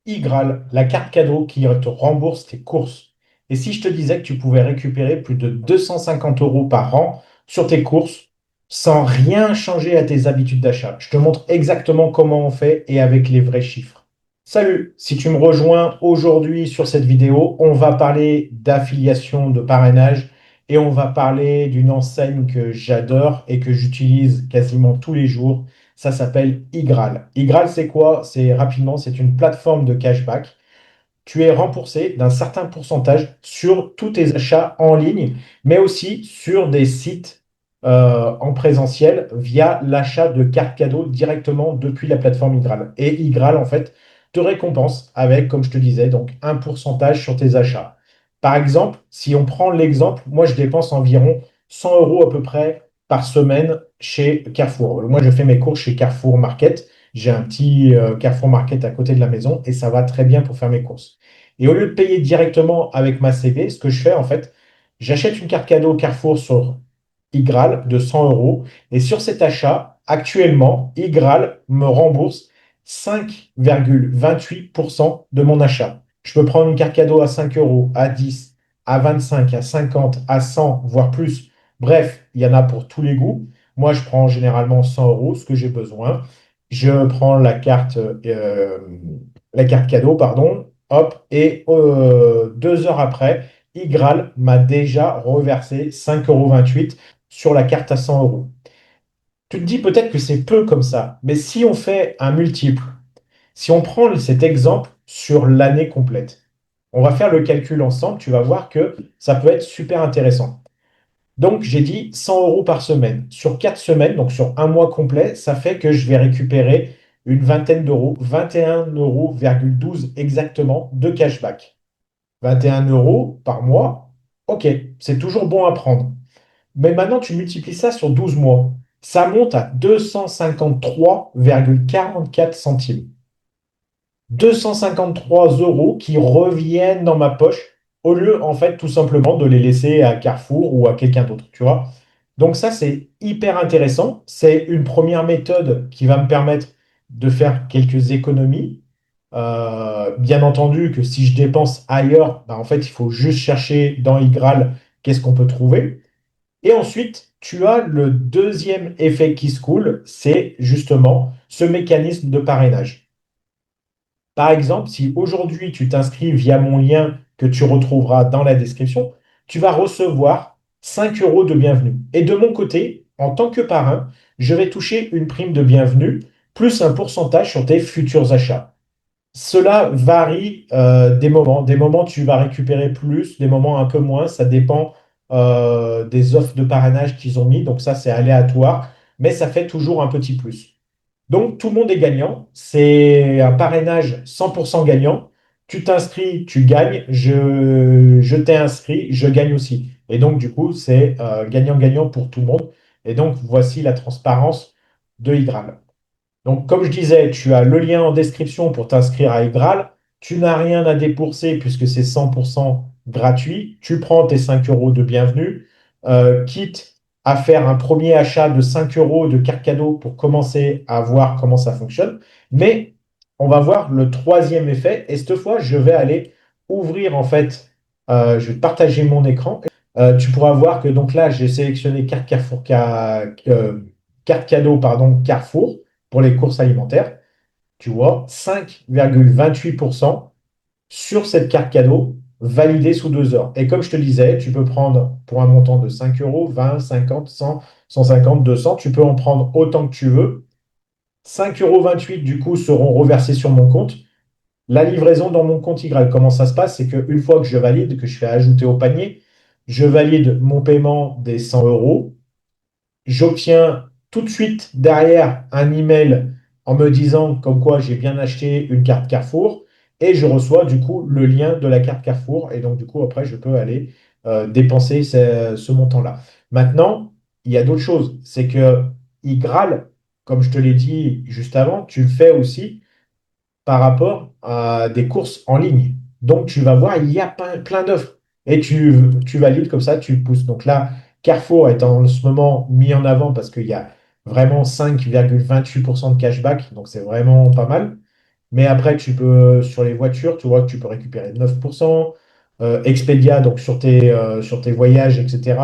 iGral, la carte cadeau qui te rembourse tes courses. Et si je te disais que tu pouvais récupérer plus de 250 euros par an sur tes courses sans rien changer à tes habitudes d'achat? Je te montre exactement comment on fait et avec les vrais chiffres. Salut, si tu me rejoins aujourd'hui sur cette vidéo, on va parler d'affiliation, de parrainage et on va parler d'une enseigne que j'adore et que j'utilise quasiment tous les jours. Ça s'appelle iGral. iGral, c'est quoi? C'est rapidement, c'est une plateforme de cashback. Tu es remboursé d'un certain pourcentage sur tous tes achats en ligne, mais aussi sur des sites en présentiel via l'achat de cartes cadeaux directement depuis la plateforme iGral. Et iGral, en fait, te récompense avec, comme je te disais, donc un pourcentage sur tes achats. Par exemple, si on prend l'exemple, moi, je dépense environ 100 euros à peu près par semaine chez Carrefour. Moi, je fais mes cours chez Carrefour Market. J'ai un petit Carrefour Market à côté de la maison et ça va très bien pour faire mes courses. Et au lieu de payer directement avec ma CB, ce que je fais en fait, j'achète une carte cadeau Carrefour sur iGral de 100 euros. Et sur cet achat, actuellement, iGral me rembourse 5,28% de mon achat. Je peux prendre une carte cadeau à 5 euros, à 10, à 25, à 50, à 100, voire plus. Bref, il y en a pour tous les goûts. Moi, je prends généralement 100 euros, ce que j'ai besoin. Je prends la carte cadeau, pardon, hop, et 2 heures après, iGral m'a déjà reversé 5,28 € sur la carte à 100 euros. Tu te dis peut-être que c'est peu comme ça, mais si on fait un multiple, si on prend cet exemple sur l'année complète, on va faire le calcul ensemble, tu vas voir que ça peut être super intéressant. Donc, j'ai dit 100 euros par semaine. Sur 4 semaines, donc sur un mois complet, ça fait que je vais récupérer une vingtaine d'euros, 21,12 € exactement de cashback. 21 euros par mois, ok, c'est toujours bon à prendre. Mais maintenant, tu multiplies ça sur 12 mois. Ça monte à 253,44 centimes. 253 euros qui reviennent dans ma poche au lieu, en fait, tout simplement de les laisser à Carrefour ou à quelqu'un d'autre, tu vois. Donc ça, c'est hyper intéressant. C'est une première méthode qui va me permettre de faire quelques économies. Bien entendu que si je dépense ailleurs, bah, en fait, il faut juste chercher dans iGral qu'est-ce qu'on peut trouver. Et ensuite, tu as le deuxième effet qui se coule, c'est justement ce mécanisme de parrainage. Par exemple, si aujourd'hui tu t'inscris via mon lien que tu retrouveras dans la description, tu vas recevoir 5 euros de bienvenue. Et de mon côté, en tant que parrain, je vais toucher une prime de bienvenue plus un pourcentage sur tes futurs achats. Cela varie des moments. Des moments, tu vas récupérer plus, des moments un peu moins. Ça dépend des offres de parrainage qu'ils ont mis. Donc ça, c'est aléatoire, mais ça fait toujours un petit plus. Donc, tout le monde est gagnant. C'est un parrainage 100% gagnant. Tu t'inscris, tu gagnes. Je t'ai inscrit, je gagne aussi. Et donc, du coup, c'est gagnant-gagnant pour tout le monde. Et donc, voici la transparence de iGral. Donc, comme je disais, tu as le lien en description pour t'inscrire à iGral. Tu n'as rien à débourser puisque c'est 100% gratuit. Tu prends tes 5 euros de bienvenue, quitte à faire un premier achat de 5 euros de carte cadeau pour commencer à voir comment ça fonctionne. Mais on va voir le troisième effet. Et cette fois, je vais aller ouvrir en fait, je vais partager mon écran. Tu pourras voir que donc là, j'ai sélectionné carte Carrefour, carte cadeau, pardon, Carrefour pour les courses alimentaires, tu vois, 5,28% sur cette carte cadeau validée sous 2 heures. Et comme je te disais, tu peux prendre pour un montant de 5 euros, 20, 50, 100, 150, 200, tu peux en prendre autant que tu veux. 5,28 € du coup seront reversés sur mon compte. La livraison dans mon compte Y, comment ça se passe? C'est qu'une fois que je valide, que je fais ajouter au panier, je valide mon paiement des 100 euros. J'obtiens tout de suite derrière un email en me disant comme quoi j'ai bien acheté une carte Carrefour et je reçois du coup le lien de la carte Carrefour et donc du coup après je peux aller dépenser ce montant-là. Maintenant, il y a d'autres choses. C'est que iGral, comme je te l'ai dit juste avant, tu le fais aussi par rapport à des courses en ligne. Donc, tu vas voir, il y a plein d'offres. Et tu valides comme ça, tu pousses. Donc là, Carrefour est en ce moment mis en avant parce qu'il y a vraiment 5,28% de cashback. Donc, c'est vraiment pas mal. Mais après, tu peux, sur les voitures, tu vois que tu peux récupérer 9%. Expedia, donc sur tes voyages, etc.,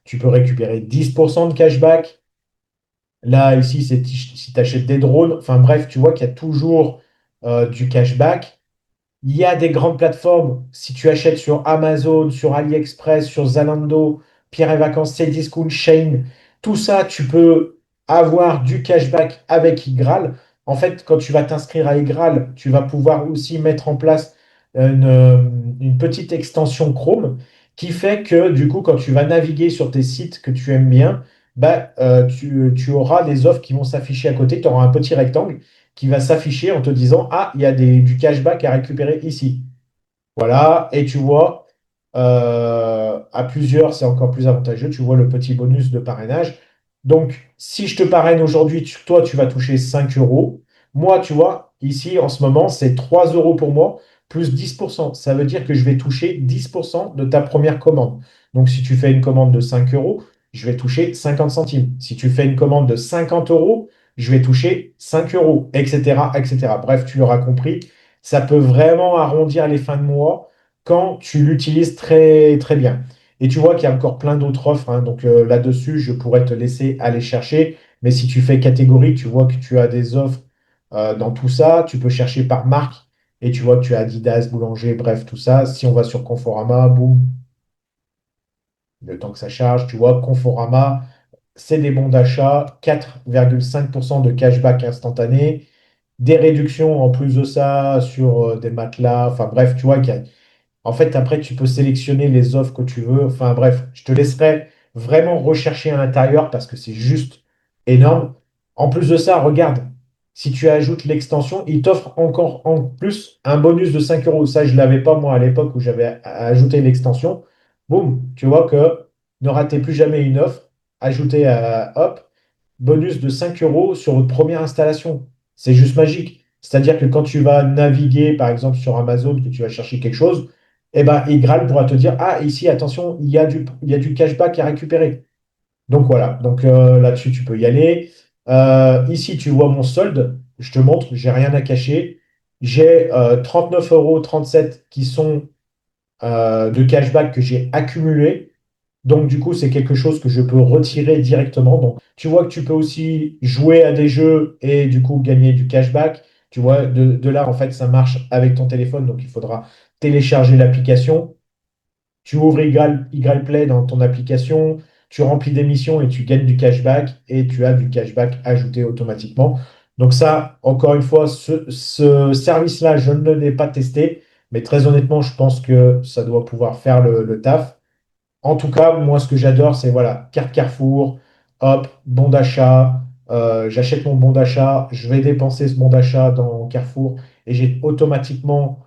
tu peux récupérer 10% de cashback. Là, ici, c'est si tu achètes des drones. Enfin bref, tu vois qu'il y a toujours du cashback. Il y a des grandes plateformes. Si tu achètes sur Amazon, sur AliExpress, sur Zalando, Pierre et Vacances, Cdiscount, Shein, tout ça, tu peux avoir du cashback avec iGral. En fait, quand tu vas t'inscrire à iGral, tu vas pouvoir aussi mettre en place une petite extension Chrome qui fait que, du coup, quand tu vas naviguer sur tes sites que tu aimes bien, bah, tu auras des offres qui vont s'afficher à côté. Tu auras un petit rectangle qui va s'afficher en te disant, ah, il y a du cashback à récupérer ici. Voilà, et tu vois, à plusieurs, c'est encore plus avantageux. Tu vois le petit bonus de parrainage. Donc, si je te parraine aujourd'hui, toi, tu vas toucher 5 euros. Moi, tu vois, ici, en ce moment, c'est 3 euros pour moi, plus 10%. Ça veut dire que je vais toucher 10% de ta première commande. Donc, si tu fais une commande de 5 euros, je vais toucher 50 centimes. Si tu fais une commande de 50 euros, je vais toucher 5 euros, etc., etc. Bref, tu l'auras compris, ça peut vraiment arrondir les fins de mois quand tu l'utilises très, très bien. Et tu vois qu'il y a encore plein d'autres offres, hein. Donc là-dessus, je pourrais te laisser aller chercher. Mais si tu fais catégorie, tu vois que tu as des offres dans tout ça. Tu peux chercher par marque et tu vois que tu as Adidas, Boulanger, bref, tout ça. Si on va sur Conforama, boum, le temps que ça charge, tu vois, Conforama, c'est des bons d'achat, 4,5% de cashback instantané, des réductions en plus de ça sur des matelas. Enfin bref, tu vois, en fait, après, tu peux sélectionner les offres que tu veux. Enfin bref, je te laisserai vraiment rechercher à l'intérieur parce que c'est juste énorme. En plus de ça, regarde, si tu ajoutes l'extension, il t'offre encore en plus un bonus de 5 euros. Ça, je ne l'avais pas moi à l'époque où j'avais ajouté l'extension. Boum, tu vois que ne ratez plus jamais une offre. Ajoutez à, hop, bonus de 5 euros sur votre première installation. C'est juste magique. C'est-à-dire que quand tu vas naviguer, par exemple, sur Amazon, que tu vas chercher quelque chose, eh ben, Igral pourra te dire, ah, ici, attention, il y a du cashback à récupérer. Donc voilà, donc là-dessus, tu peux y aller. Ici, tu vois mon solde. Je te montre, j'ai rien à cacher. J'ai 39,37 € qui sont de cashback que j'ai accumulé. Donc, du coup, c'est quelque chose que je peux retirer directement. Donc, tu vois que tu peux aussi jouer à des jeux et du coup gagner du cashback. Tu vois, de là, en fait, ça marche avec ton téléphone. Donc, il faudra télécharger l'application. Tu ouvres Eagle Play dans ton application, tu remplis des missions et tu gagnes du cashback et tu as du cashback ajouté automatiquement. Donc ça, encore une fois, ce service-là, je ne l'ai pas testé, mais très honnêtement, je pense que ça doit pouvoir faire le taf. En tout cas, moi, ce que j'adore, c'est voilà, carte Carrefour, hop, bon d'achat. J'achète mon bon d'achat, je vais dépenser ce bon d'achat dans Carrefour et j'ai automatiquement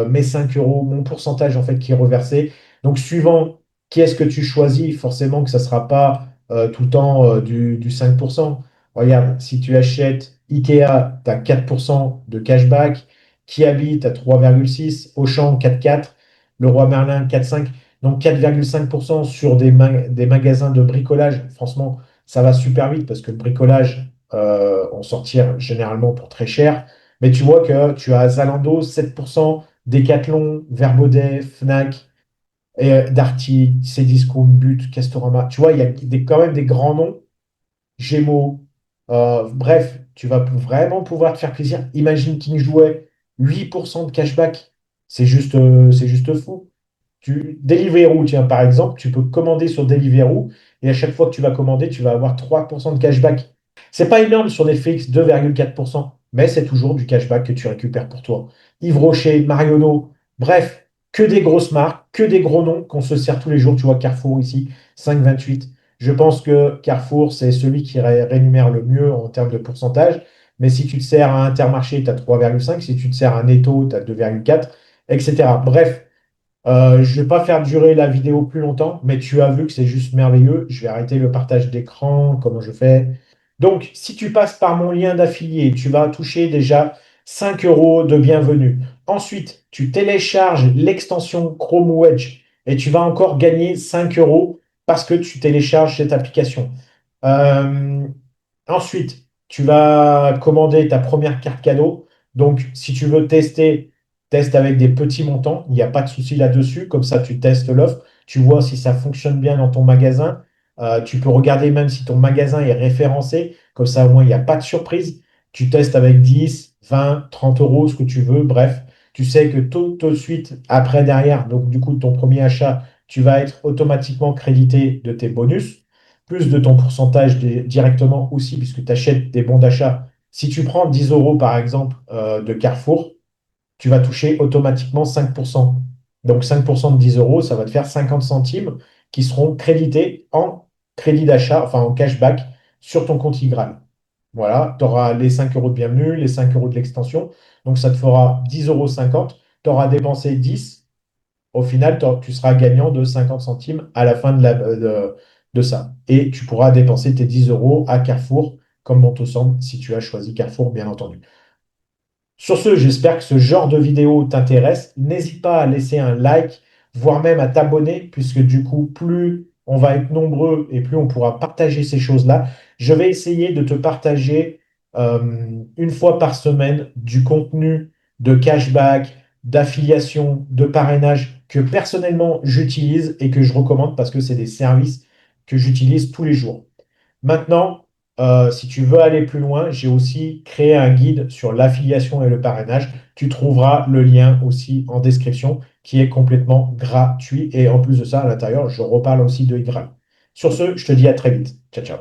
mes 5 euros, mon pourcentage en fait qui est reversé. Donc, suivant qui est-ce que tu choisis, forcément que ça ne sera pas tout le temps du 5%. Regarde, si tu achètes Ikea, tu as 4% de cashback. Kiabi, tu as 3,6. Auchan, 4,4. Leroy Merlin, 4,5. Donc 4,5% sur des magasins de bricolage. Franchement, ça va super vite parce que le bricolage, on sortir généralement pour très cher. Mais tu vois que tu as Zalando, 7%, Decathlon, Verbaudet, Fnac, et, Darty, Cdiscount, But, Castorama. Tu vois, il y a quand même des grands noms. Gémeaux. Bref, tu vas vraiment pouvoir te faire plaisir. Imagine King jouait 8% de cashback. C'est juste fou. Deliveroo, tiens, par exemple, tu peux commander sur Deliveroo et à chaque fois que tu vas commander, tu vas avoir 3% de cashback. C'est pas énorme sur Netflix, 2,4%, mais c'est toujours du cashback que tu récupères pour toi. Yves Rocher, Marionneau, bref, que des grosses marques, que des gros noms qu'on se sert tous les jours. Tu vois Carrefour ici, 5,28. Je pense que Carrefour, c'est celui qui rémunère le mieux en termes de pourcentage. Mais si tu te sers à Intermarché, tu as 3,5. Si tu te sers à Netto, tu as 2,4, etc. Bref. Je ne vais pas faire durer la vidéo plus longtemps, mais tu as vu que c'est juste merveilleux. Je vais arrêter le partage d'écran, comment je fais. Donc, si tu passes par mon lien d'affilié, tu vas toucher déjà 5 euros de bienvenue. Ensuite, tu télécharges l'extension Chrome Wedge et tu vas encore gagner 5 euros parce que tu télécharges cette application. Euh, Ensuite, tu vas commander ta première carte cadeau. Donc, si tu veux tester, teste avec des petits montants. Il n'y a pas de souci là-dessus. Comme ça, tu testes l'offre. Tu vois si ça fonctionne bien dans ton magasin. Tu peux regarder même si ton magasin est référencé. Comme ça, au moins, il n'y a pas de surprise. Tu testes avec 10, 20, 30 euros, ce que tu veux. Bref, tu sais que tout de suite, après, derrière, donc du coup, ton premier achat, tu vas être automatiquement crédité de tes bonus, plus de ton pourcentage directement aussi, puisque tu achètes des bons d'achat. Si tu prends 10 euros, par exemple, de Carrefour, tu vas toucher automatiquement 5%. Donc 5% de 10 euros, ça va te faire 50 centimes qui seront crédités en crédit d'achat, enfin en cashback sur ton compte Igral. Voilà, tu auras les 5 euros de bienvenue, les 5 euros de l'extension. Donc ça te fera 10,50 euros. Tu auras dépensé 10. Au final, tu seras gagnant de 50 centimes à la fin de ça. Et tu pourras dépenser tes 10 euros à Carrefour, comme bon te semble, si tu as choisi Carrefour, bien entendu. Sur ce, j'espère que ce genre de vidéo t'intéresse. N'hésite pas à laisser un like, voire même à t'abonner, puisque du coup, plus on va être nombreux et plus on pourra partager ces choses-là. Je vais essayer de te partager une fois par semaine du contenu de cashback, d'affiliation, de parrainage que personnellement j'utilise et que je recommande parce que c'est des services que j'utilise tous les jours. Maintenant, si tu veux aller plus loin, j'ai aussi créé un guide sur l'affiliation et le parrainage. Tu trouveras le lien aussi en description qui est complètement gratuit. Et en plus de ça, à l'intérieur, je reparle aussi de Hydral. Sur ce, je te dis à très vite. Ciao, ciao.